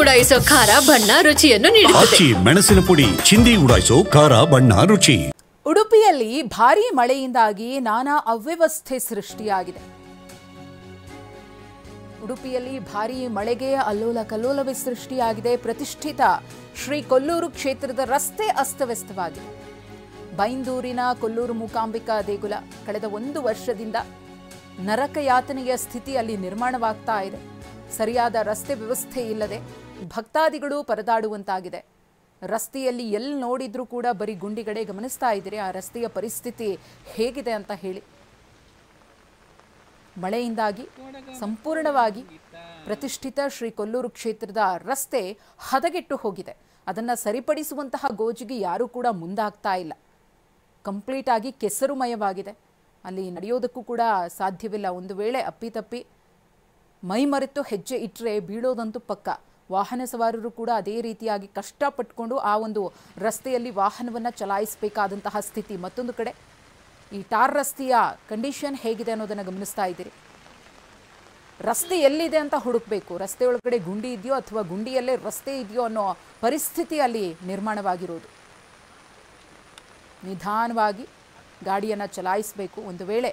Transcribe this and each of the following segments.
ಉಡಾಯಿಸೋ ಖಾರ ಬಣ್ಣ ರುಚಿಯನ್ನು ನೀಡುತ್ತದೆ. ಮೆಣಸಿನ ಪುಡಿ ಚಿಂದಿ ಉಡಾಯಿಸೋ ಖಾರ ಬಣ್ಣ ರುಚಿ. ಉಡುಪಿಯಲ್ಲಿ ಭಾರೀ ಮಳೆಯಿಂದಾಗಿ ನಾನಾ ಅವ್ಯವಸ್ಥೆ ಸೃಷ್ಟಿಯಾಗಿದೆ. ಉಡುಪಿಯಲ್ಲಿ ಭಾರೀ ಮಳೆಗೆ ಅಲ್ಲೋಲ ಕಲ್ಲೋಲವೇ ಸೃಷ್ಟಿಯಾಗಿದೆ. ಪ್ರತಿಷ್ಠಿತ ಶ್ರೀ ಕೊಲ್ಲೂರು ಕ್ಷೇತ್ರದ ರಸ್ತೆ ಅಸ್ತವ್ಯಸ್ತವಾಗಿದೆ. ಬೈಂದೂರಿನ ಕೊಲ್ಲೂರು ಮೂಕಾಂಬಿಕಾ ದೇಗುಲ ಕಳೆದ 1 ವರ್ಷದಿಂದ ನರಕಯಾತನೆಯ ಸ್ಥಿತಿ ಅಲ್ಲಿ ನಿರ್ಮಾಣವಾಗ್ತಾ ಇದೆ. ಸರಿಯಾದ ರಸ್ತೆ ವ್ಯವಸ್ಥೆ ಇಲ್ಲದೆ ಭಕ್ತಾದಿಗಳು ಪರದಾಡುವಂತಾಗಿದೆ. ರಸ್ತೆಯಲ್ಲಿ ಎಲ್ಲಿ ನೋಡಿದ್ರೂ ಕೂಡ ಬರೀ ಗುಂಡಿಗಡೆ ಗಮನಿಸ್ತಾ ಇದ್ದೀರಿ. ಆ ರಸ್ತೆಯ ಪರಿಸ್ಥಿತಿ ಹೇಗಿದೆ ಅಂತ ಹೇಳಿ. ಮಳೆಯಿಂದಾಗಿ ಸಂಪೂರ್ಣವಾಗಿ ಪ್ರತಿಷ್ಠಿತ ಶ್ರೀ ಕೊಲ್ಲೂರು ಕ್ಷೇತ್ರದ ರಸ್ತೆ ಹದಗೆಟ್ಟು ಹೋಗಿದೆ. ಅದನ್ನು ಸರಿಪಡಿಸುವಂತಹ ಗೋಜಿಗೆ ಯಾರೂ ಕೂಡ ಮುಂದಾಗ್ತಾ ಇಲ್ಲ. ಕಂಪ್ಲೀಟ್ ಆಗಿ ಕೆಸರುಮಯವಾಗಿದೆ. ಅಲ್ಲಿ ನಡೆಯೋದಕ್ಕೂ ಕೂಡ ಸಾಧ್ಯವಿಲ್ಲ. ಒಂದು ವೇಳೆ ಅಪ್ಪಿತಪ್ಪಿ ಮೈ ಮರೆತು ಹೆಜ್ಜೆ ಇಟ್ಟರೆ ಬೀಳೋದಂತೂ ಪಕ್ಕ. ವಾಹನ ಸವಾರರು ಕೂಡ ಅದೇ ರೀತಿಯಾಗಿ ಕಷ್ಟಪಟ್ಟುಕೊಂಡು ಆ ಒಂದು ರಸ್ತೆಯಲ್ಲಿ ವಾಹನವನ್ನು ಚಲಾಯಿಸಬೇಕಾದಂತಹ ಸ್ಥಿತಿ. ಮತ್ತೊಂದು ಕಡೆ ಈ ಟಾರ್ ರಸ್ತೆಯ ಕಂಡೀಷನ್ ಹೇಗಿದೆ ಅನ್ನೋದನ್ನು ಗಮನಿಸ್ತಾ ಇದ್ದೀರಿ. ರಸ್ತೆ ಎಲ್ಲಿದೆ ಅಂತ ಹುಡುಕಬೇಕು. ರಸ್ತೆ ಒಳಗಡೆ ಗುಂಡಿ ಇದೆಯೋ ಅಥವಾ ಗುಂಡಿಯಲ್ಲೇ ರಸ್ತೆ ಇದೆಯೋ ಅನ್ನೋ ಪರಿಸ್ಥಿತಿ ಅಲ್ಲಿ ನಿರ್ಮಾಣವಾಗಿರೋದು. ನಿಧಾನವಾಗಿ ಗಾಡಿಯನ್ನು ಚಲಾಯಿಸಬೇಕು. ಒಂದು ವೇಳೆ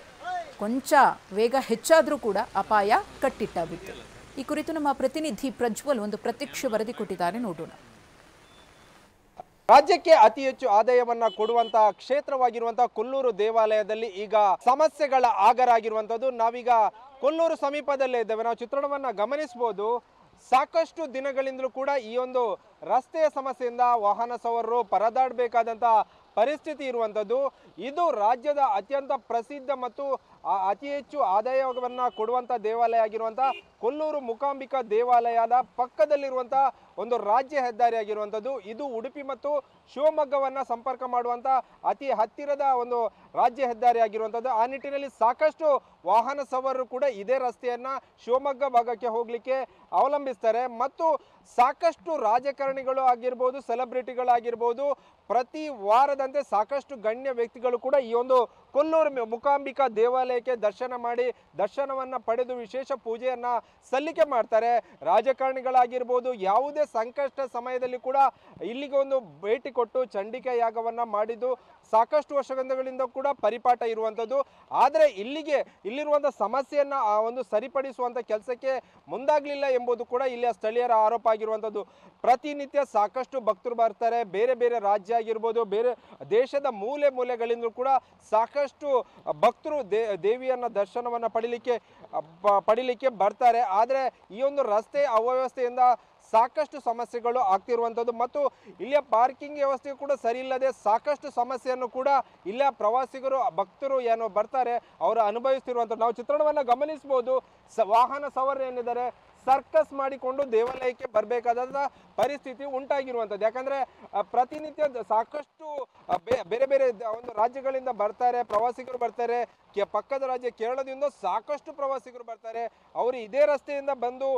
ಕೊಂಚ ವೇಗ ಹೆಚ್ಚಾದರೂ ಕೂಡ ಅಪಾಯ ಕಟ್ಟಿಟ್ಟಾಗುತ್ತೆ. ಈ ಕುರಿತು ನಮ್ಮ ಪ್ರತಿನಿಧಿ ಪ್ರಜ್ವಲ್ ಒಂದು ಪ್ರತ್ಯಕ್ಷ ವರದಿ ಕೊಟ್ಟಿದ್ದಾರೆ, ನೋಡೋಣ. ರಾಜ್ಯಕ್ಕೆ ಅತಿ ಹೆಚ್ಚು ಆದಾಯವನ್ನ ಕೊಡುವಂತಹ ಕ್ಷೇತ್ರವಾಗಿರುವಂತಹ ಕೊಲ್ಲೂರು ದೇವಾಲಯದಲ್ಲಿ ಈಗ ಸಮಸ್ಯೆಗಳ ಆಗರಾಗಿರುವಂತದ್ದು. ನಾವೀಗ ಕೊಲ್ಲೂರು ಸಮೀಪದಲ್ಲೇ ಇದ್ದೇವೆ. ನಾವು ಚಿತ್ರಣವನ್ನ ಗಮನಿಸಬಹುದು. ಸಾಕಷ್ಟು ದಿನಗಳಿಂದಲೂ ಕೂಡ ಈ ಒಂದು ರಸ್ತೆಯ ಸಮಸ್ಯೆಯಿಂದ ವಾಹನ ಸವಾರರು ಪರದಾಡಬೇಕಾದಂತಹ ಪರಿಸ್ಥಿತಿ ಇರುವಂಥದ್ದು. ಇದು ರಾಜ್ಯದ ಅತ್ಯಂತ ಪ್ರಸಿದ್ಧ ಮತ್ತು ಅತಿ ಹೆಚ್ಚು ಆದಾಯವನ್ನ ಕೊಡುವಂಥ ದೇವಾಲಯ ಆಗಿರುವಂಥ ಕೊಲ್ಲೂರು ಮೂಕಾಂಬಿಕಾ ದೇವಾಲಯದ ಪಕ್ಕದಲ್ಲಿರುವಂಥ ಒಂದು ರಾಜ್ಯ ಹೆದ್ದಾರಿ ಆಗಿರುವಂಥದ್ದು. ಇದು ಉಡುಪಿ ಮತ್ತು ಶಿವಮೊಗ್ಗವನ್ನು ಸಂಪರ್ಕ ಮಾಡುವಂಥ ಅತಿ ಹತ್ತಿರದ ಒಂದು ರಾಜ್ಯ ಹೆದ್ದಾರಿ ಆಗಿರುವಂಥದ್ದು. ಆ ನಿಟ್ಟಿನಲ್ಲಿ ಸಾಕಷ್ಟು ವಾಹನ ಸವಾರರು ಕೂಡ ಇದೇ ರಸ್ತೆಯನ್ನು ಶಿವಮೊಗ್ಗ ಭಾಗಕ್ಕೆ ಹೋಗಲಿಕ್ಕೆ ಅವಲಂಬಿಸ್ತಾರೆ. ಮತ್ತು ಸಾಕಷ್ಟು ರಾಜಕಾರಣಿಗಳು ಆಗಿರ್ಬೋದು, ಸೆಲೆಬ್ರಿಟಿಗಳಾಗಿರ್ಬೋದು, ಪ್ರತಿ ವಾರದಂತೆ ಸಾಕಷ್ಟು ಗಣ್ಯ ವ್ಯಕ್ತಿಗಳು ಕೂಡ ಈ ಒಂದು ಕೊಲ್ಲೂರು ಮೂಕಾಂಬಿಕಾ ದೇವಾಲಯಕ್ಕೆ ದರ್ಶನವನ್ನು ಪಡೆದು ವಿಶೇಷ ಪೂಜೆಯನ್ನು ಸಲ್ಲಿಕೆ ಮಾಡ್ತಾರೆ. ರಾಜಕಾರಣಿಗಳಾಗಿರ್ಬೋದು, ಯಾವುದೇ ಸಂಕಷ್ಟ ಸಮಯದಲ್ಲಿ ಕೂಡ ಇಲ್ಲಿಗೆ ಒಂದು ಭೇಟಿ ಕೊಟ್ಟು ಚಂಡಿಕಾ ಯಾಗವನ್ನು ಮಾಡಿದ್ದು ಸಾಕಷ್ಟು ವರ್ಷಗಳಿಂದ ಕೂಡ ಪರಿಪಾಠ ಇರುವಂಥದ್ದು. ಆದರೆ ಇಲ್ಲಿರುವಂಥ ಸಮಸ್ಯೆಯನ್ನು ಆ ಒಂದು ಸರಿಪಡಿಸುವಂಥ ಕೆಲಸಕ್ಕೆ ಮುಂದಾಗಲಿಲ್ಲ ಎಂಬುದು ಕೂಡ ಇಲ್ಲಿಯ ಸ್ಥಳೀಯರ ಆರೋಪ ಆಗಿರುವಂಥದ್ದು. ಪ್ರತಿನಿತ್ಯ ಸಾಕಷ್ಟು ಭಕ್ತರು ಬರ್ತಾರೆ. ಬೇರೆ ಬೇರೆ ರಾಜ್ಯ ಆಗಿರ್ಬೋದು, ಬೇರೆ ದೇಶದ ಮೂಲೆಗಳಿಂದಲೂ ಕೂಡ ಸಾಕಷ್ಟು ಭಕ್ತರು ದೇವಿಯನ್ನ ದರ್ಶನವನ್ನು ಪಡಿಲಿಕ್ಕೆ ಬರ್ತಾರೆ. ಆದರೆ ಈ ಒಂದು ರಸ್ತೆ ಅವ್ಯವಸ್ಥೆಯಿಂದ ಸಾಕಷ್ಟು ಸಮಸ್ಯೆಗಳು ಆಗ್ತಿರುವಂಥದ್ದು ಮತ್ತು ಇಲ್ಲಿಯ ಪಾರ್ಕಿಂಗ್ ವ್ಯವಸ್ಥೆ ಕೂಡ ಸರಿ ಇಲ್ಲದೆ ಸಾಕಷ್ಟು ಸಮಸ್ಯೆಯನ್ನು ಕೂಡ ಇಲ್ಲಿಯ ಪ್ರವಾಸಿಗರು ಭಕ್ತರು ಏನು ಬರ್ತಾರೆ ಅವರು ಅನುಭವಿಸ್ತಿರುವಂಥದ್ದು. ನಾವು ಚಿತ್ರಣವನ್ನು ಗಮನಿಸಬಹುದು. ವಾಹನ ಸವಾರರು ಏನಿದ್ದಾರೆ ಸರ್ಕಸ್ ಮಾಡಿಕೊಂಡು ದೇವಾಲಯಕ್ಕೆ ಬರಬೇಕಾದ ಪರಿಸ್ಥಿತಿ ಉಂಟಾಗಿರುವಂಥದ್ದು. ಯಾಕಂದರೆ ಪ್ರತಿನಿತ್ಯ ಸಾಕಷ್ಟು ಬೇರೆ ಬೇರೆ ಒಂದು ರಾಜ್ಯಗಳಿಂದ ಬರ್ತಾರೆ, ಪ್ರವಾಸಿಗರು ಬರ್ತಾರೆ. ಪಕ್ಕದ ರಾಜ್ಯ ಕೇರಳದಿಂದ ಸಾಕಷ್ಟು ಪ್ರವಾಸಿಗರು ಬರ್ತಾರೆ. ಅವರು ಇದೇ ರಸ್ತೆಯಿಂದ ಬಂದು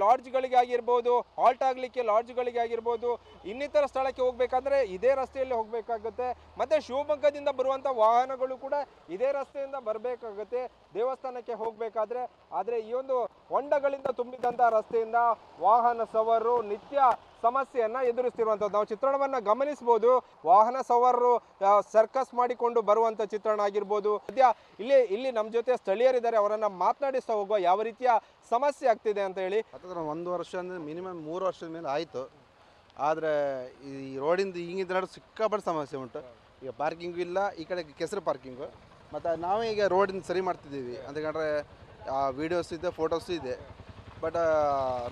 ಲಾಡ್ಜ್ಗಳಿಗೆ ಆಗಿರ್ಬೋದು, ಹಾಲ್ಟ್ ಆಗಲಿಕ್ಕೆ ಲಾಡ್ಜ್ಗಳಿಗೆ ಆಗಿರ್ಬೋದು, ಇನ್ನಿತರ ಸ್ಥಳಕ್ಕೆ ಹೋಗಬೇಕಾದ್ರೆ ಇದೇ ರಸ್ತೆಯಲ್ಲಿ ಹೋಗಬೇಕಾಗುತ್ತೆ. ಮತ್ತು ಶಿವಮೊಗ್ಗದಿಂದ ಬರುವಂಥ ವಾಹನಗಳು ಕೂಡ ಇದೇ ರಸ್ತೆಯಿಂದ ಬರಬೇಕಾಗುತ್ತೆ ದೇವಸ್ಥಾನಕ್ಕೆ ಹೋಗಬೇಕಾದ್ರೆ. ಆದರೆ ಈ ಒಂದು ಹೊಂಡಗಳಿಂದ ತುಂಬಿದಂಥ ರಸ್ತೆಯಿಂದ ವಾಹನ ಸವಾರರು ನಿತ್ಯ ಸಮಸ್ಯೆಯನ್ನ ಎದುರಿಸ್ತಿರುವಂಥದ್ದು. ನಾವು ಚಿತ್ರಣವನ್ನ ಗಮನಿಸಬಹುದು. ವಾಹನ ಸವಾರರು ಸರ್ಕಸ್ ಮಾಡಿಕೊಂಡು ಬರುವಂಥ ಚಿತ್ರಣ ಆಗಿರ್ಬೋದು. ಇಲ್ಲಿ ನಮ್ಮ ಜೊತೆ ಸ್ಥಳೀಯರಿದ್ದಾರೆ, ಅವರನ್ನ ಮಾತನಾಡಿಸ್ತಾ ಹೋಗುವ ಯಾವ ರೀತಿಯ ಸಮಸ್ಯೆ ಆಗ್ತಿದೆ ಅಂತ ಹೇಳಿ. 1 ವರ್ಷ ಅಂದರೆ ಮಿನಿಮಮ್ 3 ವರ್ಷದ ಮೇಲೆ ಆಯಿತು. ಆದರೆ ಈ ರೋಡಿಂದ ಹಿಂಗಿದ್ರೆ ಸಿಕ್ಕಾಪಟ್ಟೆ ಸಮಸ್ಯೆ ಉಂಟು. ಈಗ ಪಾರ್ಕಿಂಗು ಇಲ್ಲ, ಈ ಕಡೆ ಕೆಸರು ಪಾರ್ಕಿಂಗು. ಮತ್ತು ನಾವೇ ಈಗ ರೋಡಿಂದ ಸರಿ ಮಾಡ್ತಿದ್ದೀವಿ ಅಂತ ಕಂಡ್ರೆ ವೀಡಿಯೋಸ್ ಇದೆ, ಫೋಟೋಸು ಇದೆ. ಬಟ್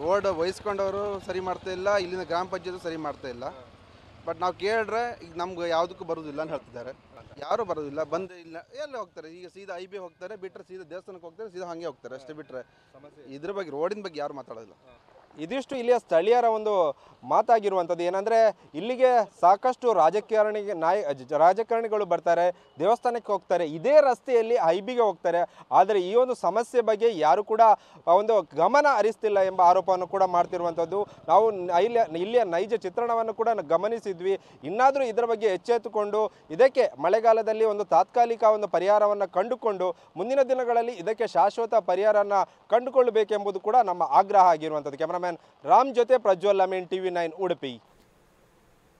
ರೋಡ್ ವಹಿಸ್ಕೊಂಡವರು ಸರಿ ಮಾಡ್ತಾ ಇಲ್ಲ, ಇಲ್ಲಿಂದ ಗ್ರಾಮ ಪಂಚಾಯತ್ ಸರಿ ಮಾಡ್ತಾ ಇಲ್ಲ. ಬಟ್ ನಾವು ಕೇಳಿದ್ರೆ ಈಗ ನಮ್ಗೆ ಯಾವುದಕ್ಕೂ ಬರೋದಿಲ್ಲ ಅಂತ ಹೇಳ್ತಿದ್ದಾರೆ. ಯಾರೂ ಬರೋದಿಲ್ಲ, ಬಂದು ಇಲ್ಲ ಎಲ್ಲಿ ಹೋಗ್ತಾರೆ. ಈಗ ಸೀದಾ IB ಹೋಗ್ತಾರೆ, ಬಿಟ್ಟರೆ ಸೀದಾ ದೇವಸ್ಥಾನಕ್ಕೆ ಹೋಗ್ತಾರೆ, ಸೀದಾ ಹಾಗೆ ಹೋಗ್ತಾರೆ ಅಷ್ಟೇ. ಬಿಟ್ಟರೆ ಇದ್ರ ಬಗ್ಗೆ ರೋಡಿನ ಬಗ್ಗೆ ಯಾರು ಮಾತಾಡೋದಿಲ್ಲ. ಇದಿಷ್ಟು ಇಲ್ಲಿಯ ಸ್ಥಳೀಯರ ಒಂದು ಮಾತಾಗಿರುವಂಥದ್ದು. ಏನಂದರೆ ಇಲ್ಲಿಗೆ ಸಾಕಷ್ಟು ರಾಜಕಾರಣಿಗಳು ಬರ್ತಾರೆ, ದೇವಸ್ಥಾನಕ್ಕೆ ಹೋಗ್ತಾರೆ, ಇದೇ ರಸ್ತೆಯಲ್ಲಿ IBಗೆ ಹೋಗ್ತಾರೆ. ಆದರೆ ಈ ಒಂದು ಸಮಸ್ಯೆ ಬಗ್ಗೆ ಯಾರು ಕೂಡ ಒಂದು ಗಮನ ಹರಿಸ್ತಿಲ್ಲ ಎಂಬ ಆರೋಪವನ್ನು ಕೂಡ ಮಾಡ್ತಿರುವಂಥದ್ದು. ನಾವು ಇಲ್ಲಿಯ ನೈಜ ಚಿತ್ರಣವನ್ನು ಕೂಡ ಗಮನಿಸಿದ್ವಿ. ಇನ್ನಾದರೂ ಇದರ ಬಗ್ಗೆ ಎಚ್ಚೆತ್ತುಕೊಂಡು ಇದಕ್ಕೆ ಮಳೆಗಾಲದಲ್ಲಿ ಒಂದು ತಾತ್ಕಾಲಿಕ ಒಂದು ಪರಿಹಾರವನ್ನು ಕಂಡುಕೊಂಡು ಮುಂದಿನ ದಿನಗಳಲ್ಲಿ ಇದಕ್ಕೆ ಶಾಶ್ವತ ಪರಿಹಾರವನ್ನು ಕಂಡುಕೊಳ್ಳಬೇಕೆಂಬುದು ಕೂಡ ನಮ್ಮ ಆಗ್ರಹ ಆಗಿರುವಂಥದ್ದು. ಕ್ಯಾಮರಾಮನ್ ಕ್ಯಾಮ್ರಾಮ್ಯಾನ್ ರಾಮ್ ಜೊತೆ ಪ್ರಜ್ವಲ್ ಅಮೀನ್, TV9 ಉಡುಪಿ.